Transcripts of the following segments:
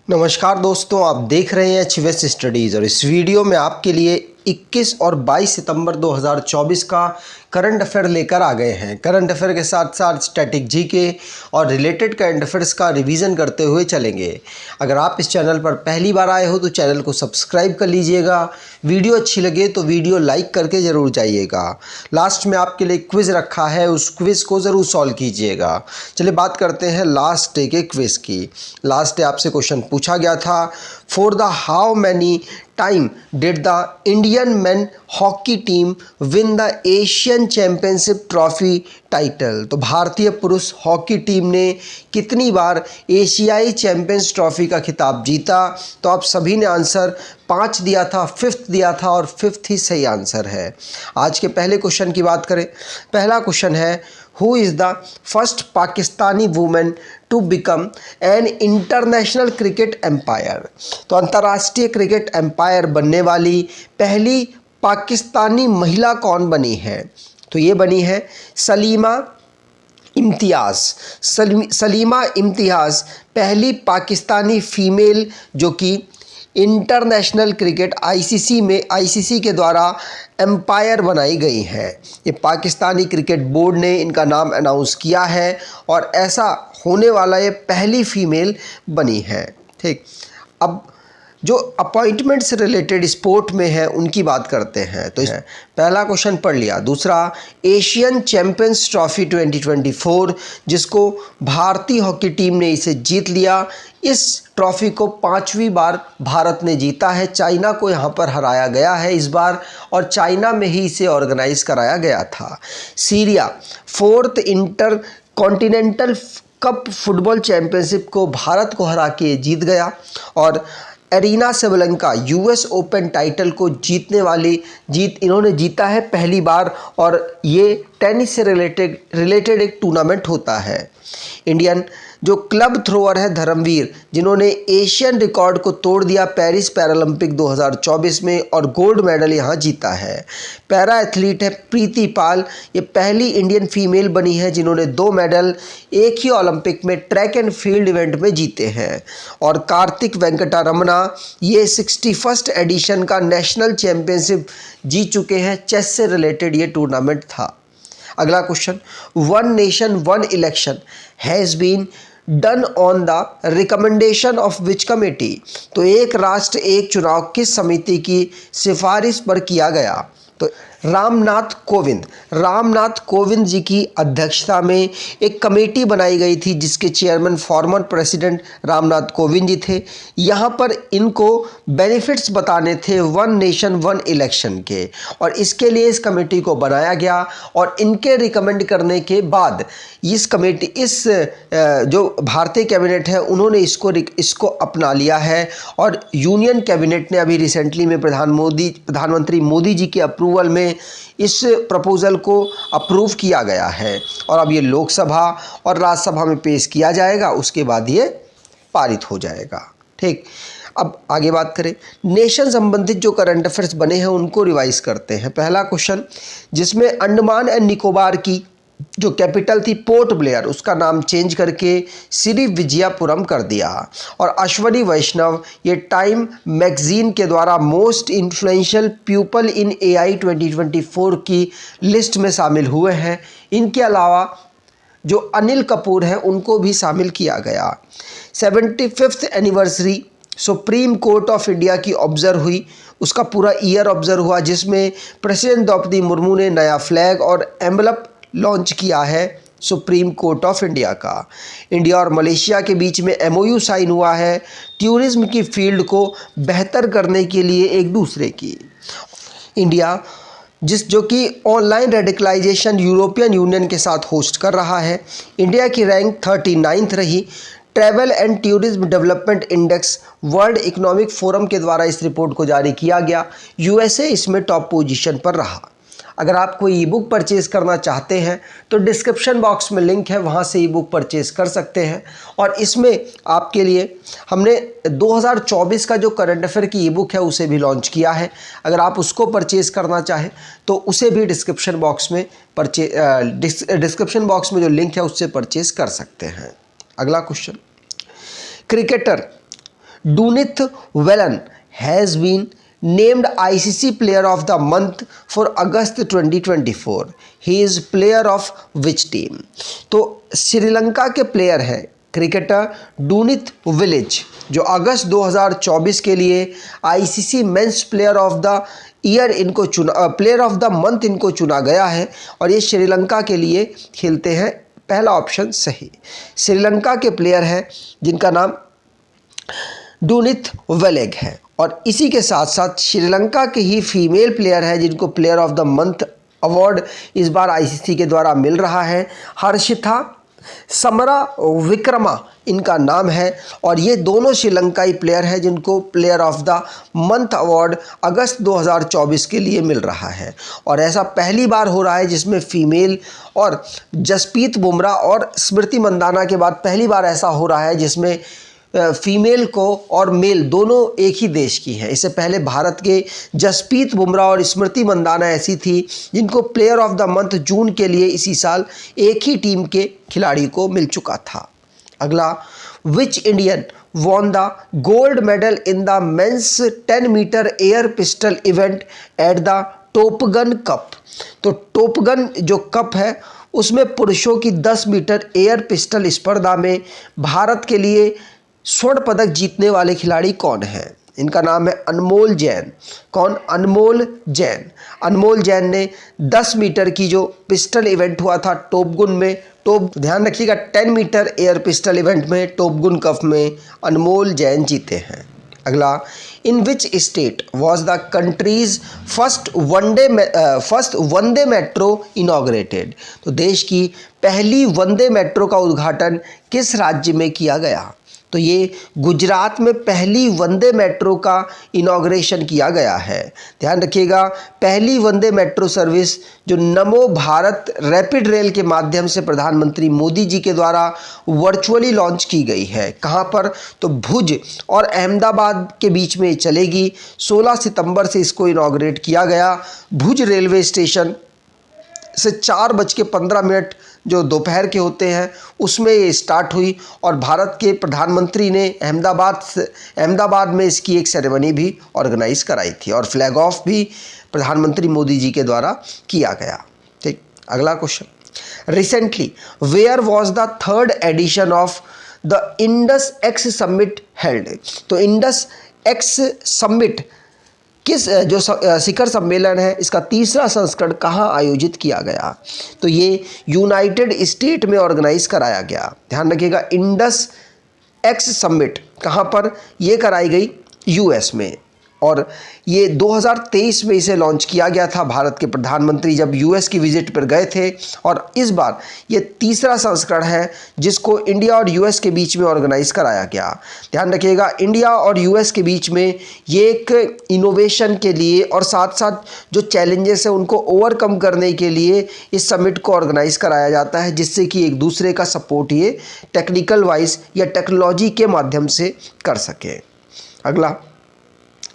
नमस्कार दोस्तों, आप देख रहे हैं एचवीएस स्टडीज़ और इस वीडियो में आपके लिए 21 और 22 सितंबर 2024 का करंट अफेयर लेकर आ गए हैं। करंट अफेयर के साथ साथ स्टैटिक जीके और रिलेटेड करंट अफेयर्स का रिवीजन करते हुए चलेंगे। अगर आप इस चैनल पर पहली बार आए हो तो चैनल को सब्सक्राइब कर लीजिएगा। वीडियो अच्छी लगे तो वीडियो लाइक करके ज़रूर जाइएगा। लास्ट में आपके लिए क्विज़ रखा है, उस क्विज़ को ज़रूर सॉल्व कीजिएगा। चलिए बात करते हैं लास्ट डे के क्विज़ की। लास्ट डे आपसे क्वेश्चन पूछा गया था, for the how many time did the Indian main hockey team win the Asian championship trophy title. तो भारतीय पुरुष हॉकी टीम ने कितनी बार एशियाई चैंपियंस ट्रॉफी का खिताब जीता? तो आप सभी ने आंसर 5 दिया था, 5th दिया था और 5th ही सही आंसर है। आज के पहले क्वेश्चन की बात करें। पहला क्वेश्चन है, who is the first Pakistani women to become an international cricket umpire. तो अंतर्राष्ट्रीय क्रिकेट एम्पायर बनने वाली पहली पाकिस्तानी महिला कौन बनी है? तो ये बनी है सलीमा इम्तियाज़। सलीमा इम्तियाज़ पहली पाकिस्तानी फीमेल जो कि इंटरनेशनल क्रिकेट आईसीसी के द्वारा एम्पायर बनाई गई हैं। ये पाकिस्तानी क्रिकेट बोर्ड ने इनका नाम अनाउंस किया है और ऐसा होने वाला ये पहली फीमेल बनी है। ठीक, अब जो अपॉइंटमेंट से रिलेटेड स्पोर्ट में है उनकी बात करते हैं। तो पहला क्वेश्चन पढ़ लिया। दूसरा, एशियन चैंपियंस ट्रॉफी 2024 जिसको भारतीय हॉकी टीम ने इसे जीत लिया। इस ट्रॉफी को 5वीं बार भारत ने जीता है। चाइना को यहाँ पर हराया गया है इस बार और चाइना में ही इसे ऑर्गेनाइज कराया गया था। Syria 4th inter continental cup football championship को भारत को हरा के जीत गया। और एरिना सेबलेंका यूएस ओपन टाइटल को इन्होंने जीता है पहली बार और ये टेनिस से रिलेटेड एक टूर्नामेंट होता है। इंडियन जो क्लब थ्रोअर है धर्मवीर, जिन्होंने एशियन रिकॉर्ड को तोड़ दिया पेरिस पैरालंपिक 2024 में और गोल्ड मेडल यहाँ जीता है। पैरा एथलीट है प्रीति पाल, ये पहली इंडियन फीमेल बनी है जिन्होंने 2 मेडल एक ही ओलंपिक में ट्रैक एंड फील्ड इवेंट में जीते हैं। और कार्तिक वेंकटा रमना, ये 61st एडिशन का नेशनल चैंपियनशिप जीत चुके हैं। चेस से रिलेटेड ये टूर्नामेंट था। अगला question, one nation one election has been done on the recommendation of which committee. तो एक राष्ट्र एक चुनाव किस समिति की सिफारिश पर किया गया? तो रामनाथ कोविंद जी की अध्यक्षता में एक कमेटी बनाई गई थी जिसके chairman former president Ramnath Kovind ji थे। यहाँ पर इनको बेनिफिट्स बताने थे वन नेशन वन इलेक्शन के और इसके लिए इस कमेटी को बनाया गया और इनके रिकमेंड करने के बाद इस जो भारतीय कैबिनेट है उन्होंने इसको अपना लिया है और यूनियन कैबिनेट ने अभी रिसेंटली में प्रधानमंत्री मोदी जी के अप्रूवल में इस प्रपोजल को अप्रूव किया गया है और अब ये लोकसभा और राज्यसभा में पेश किया जाएगा, उसके बाद ये पारित हो जाएगा। ठीक, अब आगे बात करें। नेशन संबंधित जो करंट अफेयर्स बने हैं उनको रिवाइज करते हैं। पहला क्वेश्चन, जिसमें अंडमान एंड निकोबार की जो कैपिटल थी पोर्ट ब्लेयर, उसका नाम चेंज करके श्री विजयपुरम कर दिया। और अश्वनी वैष्णव ये टाइम मैगजीन के द्वारा most influential people in AI 2024 की लिस्ट में शामिल हुए हैं। इनके अलावा जो अनिल कपूर हैं उनको भी शामिल किया गया। 75th anniversary supreme court of India की ऑब्जर्व हुई, उसका पूरा ईयर ऑब्जर्व हुआ जिसमें प्रेसिडेंट द्रौपदी मुर्मू ने नया फ्लैग और एम्बलम लॉन्च किया है सुप्रीम कोर्ट ऑफ इंडिया का। इंडिया और मलेशिया के बीच में एमओयू साइन हुआ है टूरिज्म की फील्ड को बेहतर करने के लिए एक दूसरे की। इंडिया जो कि ऑनलाइन रेडिकलाइजेशन यूरोपियन यूनियन के साथ होस्ट कर रहा है। इंडिया की रैंक 39th रही। Travel and tourism development index world economic forum के द्वारा इस रिपोर्ट को जारी किया गया। यूएसए इसमें टॉप पोजीशन पर रहा। अगर आप कोई ई बुक परचेज़ करना चाहते हैं तो डिस्क्रिप्शन बॉक्स में लिंक है, वहाँ से ई बुक परचेज़ कर सकते हैं। और इसमें आपके लिए हमने 2024 का जो करंट अफेयर की ई बुक है उसे भी लॉन्च किया है। अगर आप उसको परचेज़ करना चाहें तो उसे भी डिस्क्रिप्शन बॉक्स में जो लिंक है उससे परचेज़ कर सकते हैं। अगला question, cricketer Dunith Wellalage has been named ICC Player of the Month for August 2024. He is player of which team? तो श्रीलंका के प्लेयर हैं क्रिकेटर डूनिथ विलिच, जो अगस्त 2024 के लिए ICC men's player of the year इनको चुना, प्लेयर ऑफ द मंथ इनको चुना गया है और ये श्रीलंका के लिए खेलते हैं। पहला ऑप्शन सही, श्रीलंका के प्लेयर हैं जिनका नाम डूनिथ वेलेग है। और इसी के साथ साथ श्रीलंका के ही फीमेल प्लेयर है जिनको player of the month award इस बार आईसीसी के द्वारा मिल रहा है। हर्षिता समरा विक्रमा इनका नाम है और ये दोनों श्रीलंकाई प्लेयर हैं जिनको player of the month award अगस्त 2024 के लिए मिल रहा है। और ऐसा पहली बार हो रहा है जिसमें फीमेल, और जसप्रीत बुमराह और स्मृति मंदाना के बाद पहली बार ऐसा हो रहा है जिसमें फीमेल को और मेल दोनों एक ही देश की हैं। इससे पहले भारत के जसप्रीत बुमराह और स्मृति मंदाना ऐसी थी जिनको प्लेयर ऑफ द मंथ जून के लिए इसी साल एक ही टीम के खिलाड़ी को मिल चुका था। अगला, which Indian won the gold medal in the men's 10 metre air pistol event at the Topgun cup? तो टॉपगन जो कप है उसमें पुरुषों की 10 मीटर एयर पिस्टल स्पर्धा में भारत के लिए स्वर्ण पदक जीतने वाले खिलाड़ी कौन हैं? इनका नाम है अनमोल जैन। कौन? अनमोल जैन। अनमोल जैन ने 10 मीटर की जो पिस्टल इवेंट हुआ था टॉपगन में, ध्यान रखिएगा 10 मीटर एयर पिस्टल इवेंट में टॉपगन कप में अनमोल जैन जीते हैं। अगला, in which state was the country's first Vande metro inaugurated? तो देश की पहली वंदे मेट्रो का उद्घाटन किस राज्य में किया गया? तो ये गुजरात में पहली वंदे मेट्रो का इनॉग्रेशन किया गया है। ध्यान रखिएगा, पहली वंदे मेट्रो सर्विस जो नमो भारत रैपिड रेल के माध्यम से प्रधानमंत्री मोदी जी के द्वारा वर्चुअली लॉन्च की गई है। कहाँ पर? तो भुज और अहमदाबाद के बीच में चलेगी। 16 सितंबर से इसको इनॉग्रेट किया गया। भुज रेलवे स्टेशन से 4:15 जो दोपहर के होते हैं उसमें ये स्टार्ट हुई और भारत के प्रधानमंत्री ने अहमदाबाद में इसकी एक सेरेमनी भी ऑर्गेनाइज कराई थी और फ्लैग ऑफ भी प्रधानमंत्री मोदी जी के द्वारा किया गया। ठीक, अगला question, recently where was the 3rd edition of the Indus X summit held? तो इंडस एक्स समिट किस जो शिखर सम्मेलन है इसका 3रा संस्करण कहाँ आयोजित किया गया? तो ये यूनाइटेड स्टेट में ऑर्गेनाइज कराया गया। ध्यान रखिएगा, इंडस एक्स समिट कहाँ पर? ये कराई गई यूएस में और ये 2023 में इसे लॉन्च किया गया था। भारत के प्रधानमंत्री जब यूएस की विजिट पर गए थे और इस बार ये 3रा संस्करण है जिसको इंडिया और यूएस के बीच में ऑर्गेनाइज कराया गया। ध्यान रखिएगा, इंडिया और यूएस के बीच में ये एक इनोवेशन के लिए और साथ साथ जो चैलेंजेस हैं उनको ओवरकम करने के लिए इस समिट को ऑर्गेनाइज कराया जाता है, जिससे कि एक दूसरे का सपोर्ट ये टेक्निकल वाइज या टेक्नोलॉजी के माध्यम से कर सके। अगला,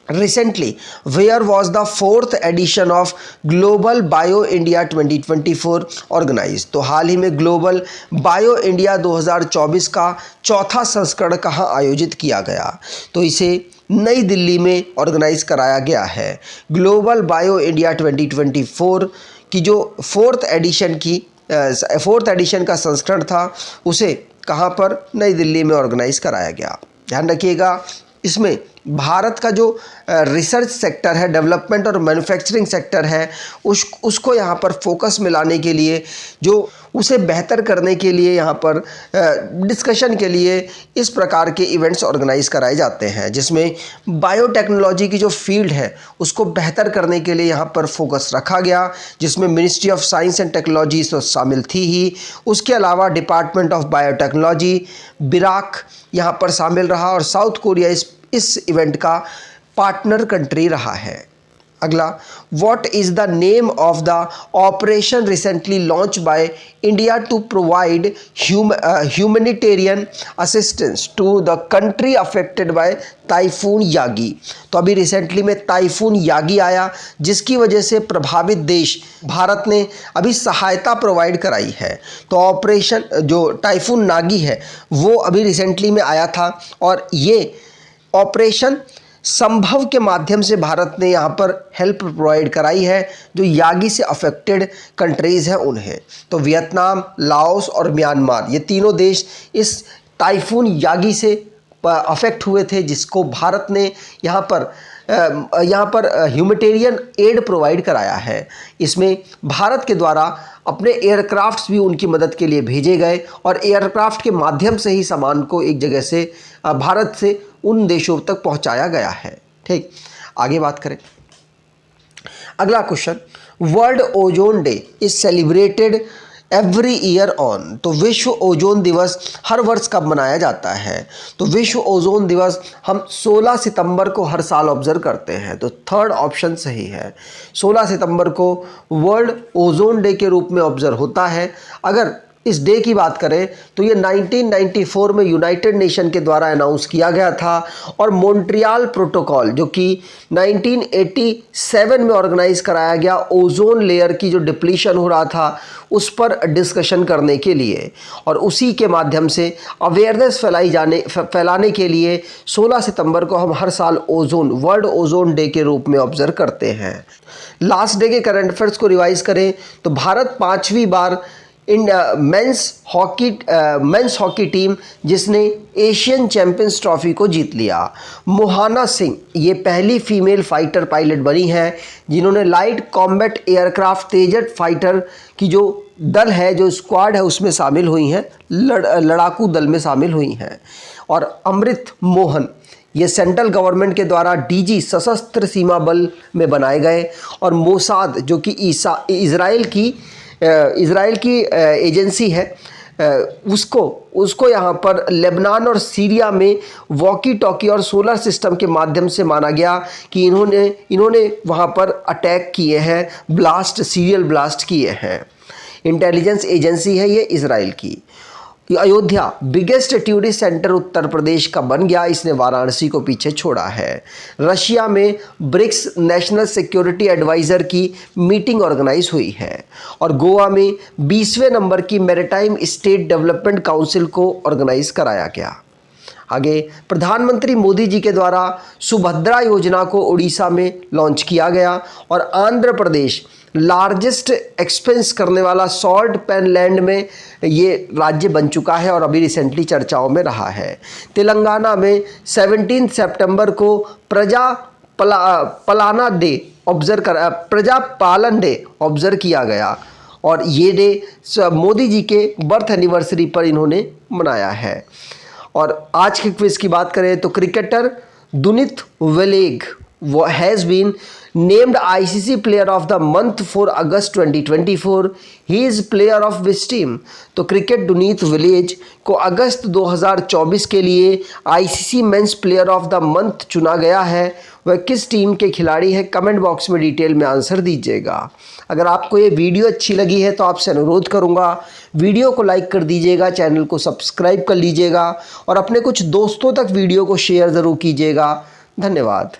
Recently, where was the 4th edition of Global Bio India 2024 organized? तो हाल ही में ग्लोबल बायो इंडिया 2024 का 4था संस्करण कहाँ आयोजित किया गया? तो इसे नई दिल्ली में ऑर्गेनाइज कराया गया है। ग्लोबल बायो इंडिया 2024 की जो 4th एडिशन का संस्करण था उसे कहाँ पर? नई दिल्ली में ऑर्गेनाइज कराया गया। ध्यान रखिएगा, इसमें भारत का जो रिसर्च सेक्टर है, डेवलपमेंट और मैन्युफैक्चरिंग सेक्टर है, उसको यहाँ पर फोकस में लाने के लिए, जो उसे बेहतर करने के लिए यहाँ पर डिस्कशन के लिए इस प्रकार के इवेंट्स ऑर्गेनाइज कराए जाते हैं, जिसमें बायोटेक्नोलॉजी की जो फील्ड है उसको बेहतर करने के लिए यहाँ पर फोकस रखा गया, जिसमें ministry of science and technology तो शामिल थी ही। उसके अलावा डिपार्टमेंट ऑफ बायोटेक्नोलॉजी बिराक यहाँ पर शामिल रहा और साउथ कोरिया इस इवेंट का पार्टनर कंट्री रहा है। अगला, what is the name of the operation recently launch by India to provide humanitarian assistance to the country affected by typhoon Yagi? तो अभी रिसेंटली में टाइफून यागी आया जिसकी वजह से प्रभावित देश भारत ने अभी सहायता प्रोवाइड कराई है। तो ऑपरेशन जो टाइफून नागी है वो अभी रिसेंटली में आया था और ये ऑपरेशन संभव के माध्यम से भारत ने यहाँ पर हेल्प प्रोवाइड कराई है जो यागी से अफेक्टेड कंट्रीज़ हैं उन्हें। तो वियतनाम, लाओस और म्यांमार, ये तीनों देश इस टाइफून यागी से अफेक्ट हुए थे, जिसको भारत ने यहाँ पर ह्यूमैनिटेरियन एड प्रोवाइड कराया है। इसमें भारत के द्वारा अपने एयरक्राफ्ट्स भी उनकी मदद के लिए भेजे गए और एयरक्राफ्ट के माध्यम से ही सामान को एक जगह से भारत से उन देशों तक पहुंचाया गया है। ठीक, आगे बात करें। अगला question, world ozone day is celebrated every year on. तो विश्व ओजोन दिवस हर वर्ष कब मनाया जाता है? तो विश्व ओजोन दिवस हम 16 सितंबर को हर साल ऑब्जर्व करते हैं। तो थर्ड ऑप्शन सही है, 16 सितंबर को वर्ल्ड ओजोन डे के रूप में ऑब्जर्व होता है। अगर इस डे की बात करें तो ये 1994 में यूनाइटेड नेशन के द्वारा अनाउंस किया गया था और मॉन्ट्रियल प्रोटोकॉल जो कि 1987 में ऑर्गेनाइज कराया गया ओजोन लेयर की जो डिप्लीशन हो रहा था उस पर डिस्कशन करने के लिए, और उसी के माध्यम से अवेयरनेस फैलाने के लिए 16 सितंबर को हम हर साल वर्ल्ड ओजोन डे के रूप में ऑब्जर्व करते हैं। लास्ट डे के करंट अफेयर्स को रिवाइज करें तो भारत 5वीं बार मेंस हॉकी टीम जिसने एशियन चैंपियंस ट्रॉफी को जीत लिया। मोहाना सिंह ये पहली फीमेल फाइटर पायलट बनी है जिन्होंने लाइट कॉम्बैट एयरक्राफ्ट तेजस फाइटर की जो दल है, जो स्क्वाड है, उसमें शामिल हुई हैं, लड़ाकू दल में शामिल हुई हैं। और अमृत मोहन ये सेंट्रल गवर्नमेंट के द्वारा डीजी सशस्त्र सीमा बल में बनाए गए, और मोसाद जो कि इज़राइल की एजेंसी है, उसको यहाँ पर लेबनान और सीरिया में वॉकी टॉकी और सोलर सिस्टम के माध्यम से माना गया कि इन्होंने वहाँ पर अटैक किए हैं, सीरियल ब्लास्ट किए हैं। इंटेलिजेंस एजेंसी है ये इज़राइल की। Ayodhya biggest tourist centre Uttar Pradesh का बन गया, इसने वाराणसी को पीछे छोड़ा है। रशिया में ब्रिक्स नेशनल सिक्योरिटी एडवाइज़र की मीटिंग ऑर्गेनाइज हुई है, और गोवा में 20वें नंबर की मैरीटाइम स्टेट डेवलपमेंट काउंसिल को ऑर्गेनाइज कराया गया। आगे, प्रधानमंत्री मोदी जी के द्वारा सुभद्रा योजना को उड़ीसा में लॉन्च किया गया, और आंध्र प्रदेश लार्जेस्ट एक्सपेंस करने वाला सॉल्ट पैन लैंड में ये राज्य बन चुका है और अभी रिसेंटली चर्चाओं में रहा है। तेलंगाना में 17 सितंबर को प्रजा पालन डे ऑब्जर्व किया गया, और ये डे मोदी जी के बर्थ एनिवर्सरी पर इन्होंने मनाया है। और आज के क्विज की बात करें तो cricketer Dunith Wellalage has been named ICC Player of the Month for August 2024. He is player of which team? तो क्रिकेट दुनीत विलेज को अगस्त 2024 के लिए ICC men's player of the month चुना गया है। वह किस टीम के खिलाड़ी है? कमेंट बॉक्स में डिटेल में आंसर दीजिएगा। अगर आपको ये वीडियो अच्छी लगी है तो आपसे अनुरोध करूँगा वीडियो को लाइक कर दीजिएगा, चैनल को सब्सक्राइब कर लीजिएगा और अपने कुछ दोस्तों तक वीडियो को शेयर ज़रूर कीजिएगा। धन्यवाद।